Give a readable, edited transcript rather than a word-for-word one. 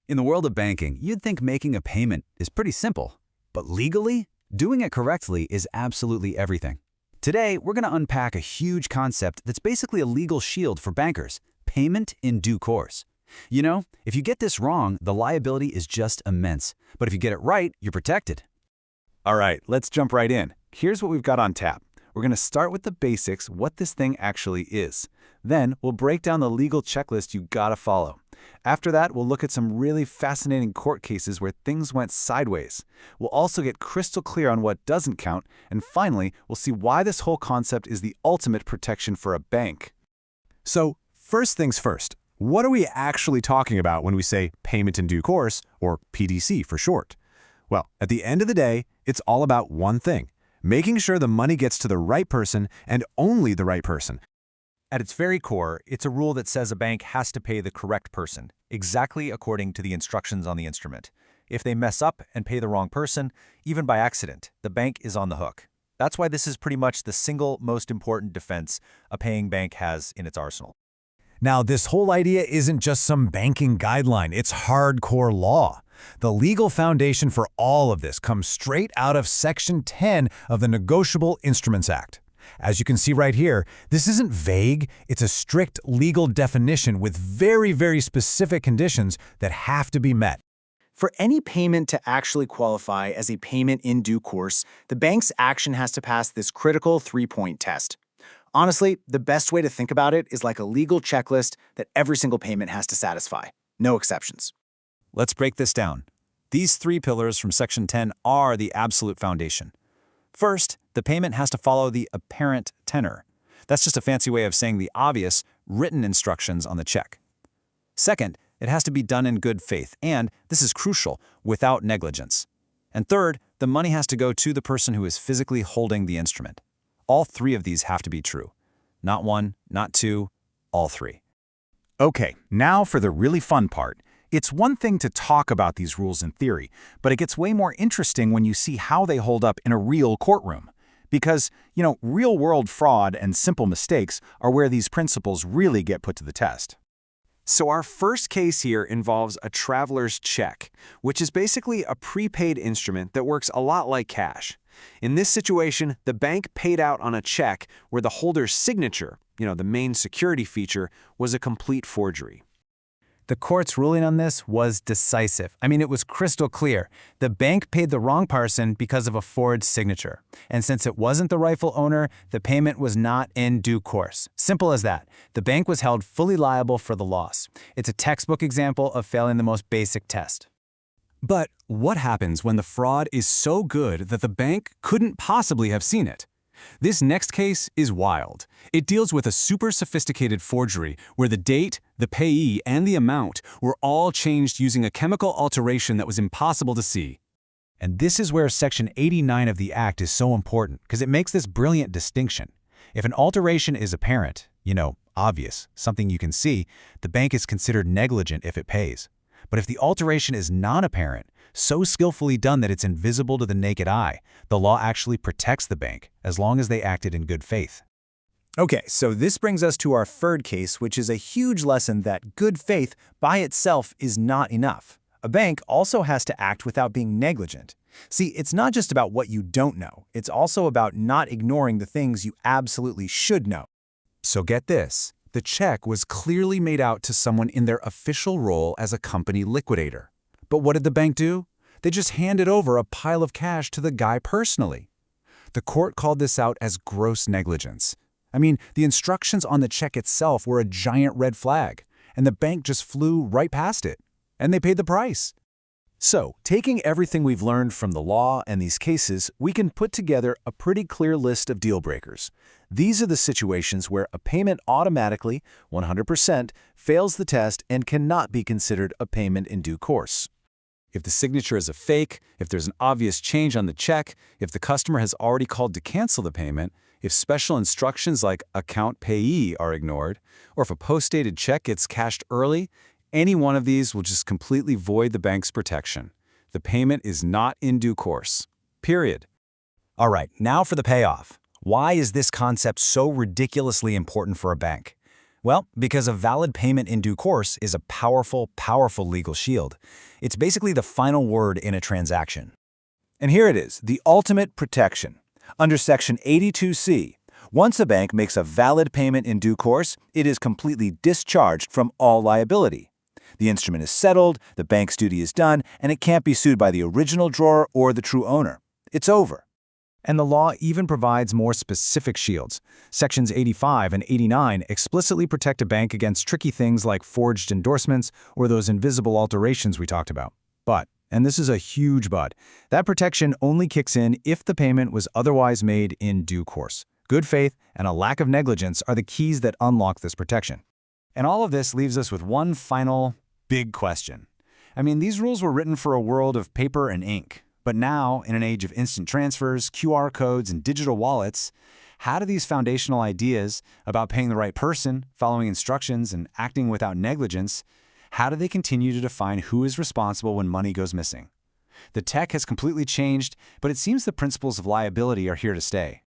In the world of banking, you'd think making a payment is pretty simple. But legally, doing it correctly is absolutely everything. Today, we're going to unpack a huge concept that's basically a legal shield for bankers: payment in due course. You know, if you get this wrong, the liability is just immense. But if you get it right, you're protected. All right, let's jump right in. Here's what we've got on tap. We're going to start with the basics, what this thing actually is. Then we'll break down the legal checklist you gotta follow. After that, we'll look at some really fascinating court cases where things went sideways. We'll also get crystal clear on what doesn't count, and finally, we'll see why this whole concept is the ultimate protection for a bank. So, first things first, what are we actually talking about when we say payment in due course, or PDC for short? Well, at the end of the day, it's all about one thing: making sure the money gets to the right person and only the right person. At its very core, it's a rule that says a bank has to pay the correct person, exactly according to the instructions on the instrument. If they mess up and pay the wrong person, even by accident, the bank is on the hook. That's why this is pretty much the single most important defense a paying bank has in its arsenal. Now, this whole idea isn't just some banking guideline, it's hardcore law. The legal foundation for all of this comes straight out of Section 10 of the Negotiable Instruments Act. As you can see right here, this isn't vague, it's a strict legal definition with very, very specific conditions that have to be met. For any payment to actually qualify as a payment in due course, the bank's action has to pass this critical three-point test. Honestly, the best way to think about it is like a legal checklist that every single payment has to satisfy. No exceptions. Let's break this down. These three pillars from Section 10 are the absolute foundation. First, the payment has to follow the apparent tenor. That's just a fancy way of saying the obvious, written instructions on the check. Second, it has to be done in good faith and, this is crucial, without negligence. And third, the money has to go to the person who is physically holding the instrument. All three of these have to be true. Not one, not two, all three. Okay, now for the really fun part. It's one thing to talk about these rules in theory, but it gets way more interesting when you see how they hold up in a real courtroom. Because, real-world fraud and simple mistakes are where these principles really get put to the test. So our first case here involves a traveler's check, which is basically a prepaid instrument that works a lot like cash. In this situation, the bank paid out on a check where the holder's signature, the main security feature, was a complete forgery. The court's ruling on this was decisive. It was crystal clear. The bank paid the wrong person because of a forged signature. And since it wasn't the rightful owner, the payment was not in due course. Simple as that. The bank was held fully liable for the loss. It's a textbook example of failing the most basic test. But what happens when the fraud is so good that the bank couldn't possibly have seen it? This next case is wild. It deals with a super sophisticated forgery where the date, the payee, and the amount were all changed using a chemical alteration that was impossible to see. And this is where Section 89 of the Act is so important, because it makes this brilliant distinction. If an alteration is apparent, obvious, something you can see, the bank is considered negligent if it pays. But if the alteration is non-apparent, so skillfully done that it's invisible to the naked eye, the law actually protects the bank, as long as they acted in good faith. Okay, so this brings us to our third case, which is a huge lesson that good faith by itself is not enough. A bank also has to act without being negligent. See, it's not just about what you don't know. It's also about not ignoring the things you absolutely should know. So get this. The check was clearly made out to someone in their official role as a company liquidator. But what did the bank do? They just handed over a pile of cash to the guy personally. The court called this out as gross negligence. The instructions on the check itself were a giant red flag, and the bank just flew right past it. And they paid the price. So, taking everything we've learned from the law and these cases, we can put together a pretty clear list of deal breakers. These are the situations where a payment automatically, 100%, fails the test and cannot be considered a payment in due course. If the signature is a fake, if there's an obvious change on the check, if the customer has already called to cancel the payment, if special instructions like account payee are ignored, or if a post-dated check gets cashed early, any one of these will just completely void the bank's protection. The payment is not in due course. Period. All right, now for the payoff. Why is this concept so ridiculously important for a bank? Well, because a valid payment in due course is a powerful, powerful legal shield. It's basically the final word in a transaction. And here it is, the ultimate protection. Under Section 82C, once a bank makes a valid payment in due course, it is completely discharged from all liability. The instrument is settled, the bank's duty is done, and it can't be sued by the original drawer or the true owner. It's over. And the law even provides more specific shields. Sections 85 and 89 explicitly protect a bank against tricky things like forged endorsements or those invisible alterations we talked about. But, and this is a huge but, that protection only kicks in if the payment was otherwise made in due course. Good faith and a lack of negligence are the keys that unlock this protection. And all of this leaves us with one final big question. I mean, these rules were written for a world of paper and ink. But now, in an age of instant transfers, QR codes, and digital wallets, how do these foundational ideas about paying the right person, following instructions, and acting without negligence, how do they continue to define who is responsible when money goes missing? The tech has completely changed, but it seems the principles of liability are here to stay.